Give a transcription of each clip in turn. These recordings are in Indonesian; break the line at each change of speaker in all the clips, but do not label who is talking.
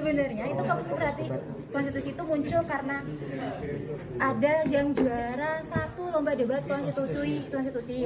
sebenarnya itu Kamus Pemerhati Konstitusi itu muncul karena ada yang juara satu lomba debat konstitusi,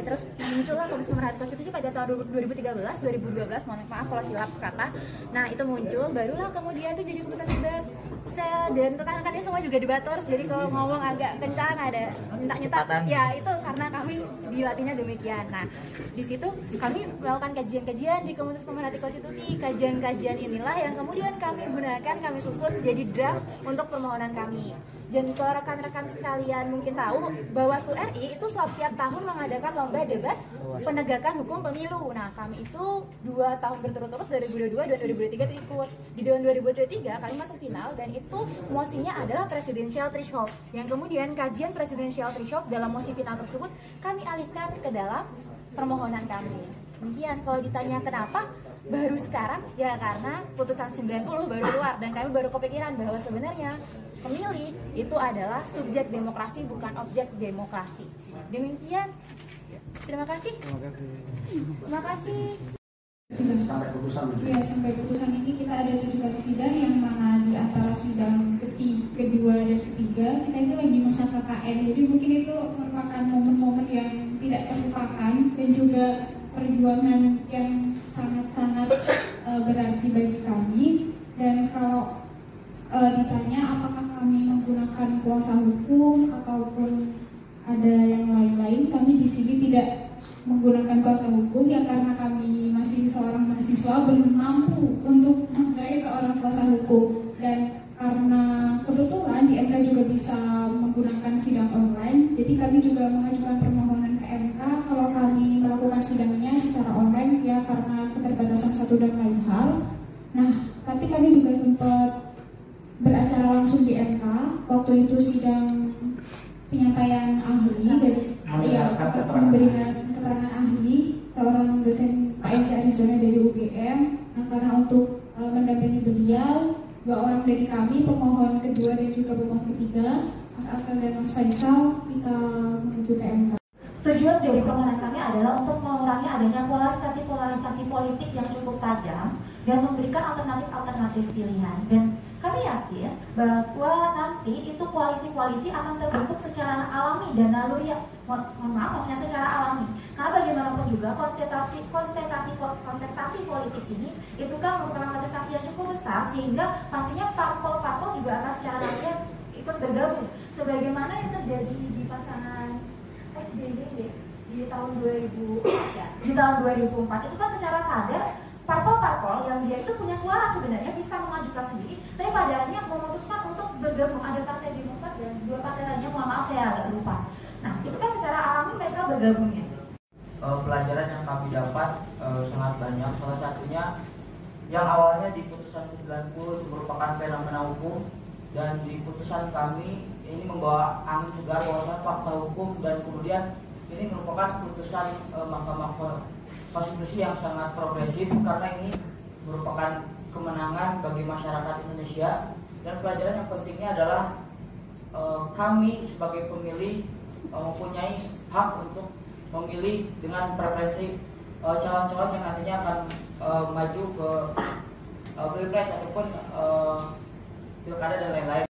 terus muncullah Kamus Pemerhati Konstitusi pada tahun 2013, 2012, mohon maaf kalau silap kata. Nah itu muncul, barulah kemudian itu jadi fakultas debat. Saya dan rekan-rekannya semua juga debaters, jadi kalau ngomong agak kencang ada nyetak ya itu karena kami dilatihnya demikian. Nah di situ kami melakukan kajian-kajian di Komunitas Pemerhati Konstitusi. Kajian-kajian inilah yang kemudian kami gunakan, kami susun jadi draft untuk permohonan kami. Dan kalau rekan-rekan sekalian mungkin tahu, Bawaslu RI itu setiap tahun mengadakan lomba debat penegakan hukum pemilu. Nah, kami itu 2 tahun berturut-turut, 2022 dan 2023 itu ikut. Di tahun 2023 kami masuk final dan itu mosinya adalah presidential threshold. Yang kemudian kajian presidential threshold dalam mosi final tersebut kami alihkan ke dalam permohonan kami. Demikian, kalau ditanya kenapa baru sekarang, ya karena putusan 90 baru keluar dan kami baru kepikiran bahwa sebenarnya pemilih itu adalah subjek demokrasi bukan objek demokrasi. Demikian. Terima kasih. Terima kasih.
Sampai putusan.
Ya, sampai putusan ini kita ada 7 kali sidang yang mana di antara sidang kedua dan ketiga kita itu lagi masa KKN. Jadi mungkin itu merupakan momen-momen yang tidak terlupakan dan juga perjuangan yang sangat-sangat berarti bagi kami. Dan kalau ditanya apakah kami menggunakan kuasa hukum ataupun ada yang lain-lain, kami di sini tidak menggunakan kuasa hukum ya karena kami masih seorang mahasiswa belum mampu untuk menggait seorang kuasa hukum, dan karena kebetulan di MK juga bisa menggunakan sidang online, jadi kami juga mengajukan permohonan ke MK kalau kami melakukan sidangnya secara online ya karena keterbatasan satu dan lain hal. Nah, tapi kami juga sempat beracara langsung di MK waktu itu sidang penyampaian ahli dari memberikan keterangan ahli seorang dosen Pak MC Arizona dari UGM. Nah, karena untuk mendampingi beliau, 2 orang dari kami, pemohon kedua dan juga pemohon ketiga, Mas Arsul dan Mas Faisal, kita menuju ke MK.
Tujuan dari permohonan kami adalah untuk mengurangi adanya polarisasi politik yang cukup tajam dan memberikan alternatif pilihan. Dan kami yakin bahwa nanti itu koalisi-koalisi akan terbentuk secara alami dan naluri, maksudnya secara alami. Karena bagaimanapun juga kontestasi politik ini itu kan merupakan kontestasi yang cukup besar, sehingga pastinya parpol-parpol juga akan secara naluri ikut bergabung. Sebagaimana yang terjadi di pasangan SBY di tahun 2004 ya. Di tahun 2004 itu kan secara sadar parpol-parpol yang dia itu punya suara sebenarnya bisa mengajukan sendiri, tapi pada akhirnya memutuskan untuk bergabung. Ada Partai Demokrat dan 2 partai lainnya, mohon maaf saya agak lupa. Nah itu kan secara alami mereka bergabungnya.
Pelajaran yang kami dapat sangat banyak. Salah satunya yang awalnya di putusan 90 itu merupakan fenomena hukum, dan di putusan kami ini membawa angin segar bahwasan fakta hukum, dan kemudian ini merupakan putusan Mahkamah Konstitusi yang sangat progresif karena ini merupakan kemenangan bagi masyarakat Indonesia. Dan pelajaran yang pentingnya adalah kami sebagai pemilih mempunyai hak untuk memilih dengan preferensi calon-calon yang nantinya akan maju ke pilpres ataupun pilkada dan lain-lain.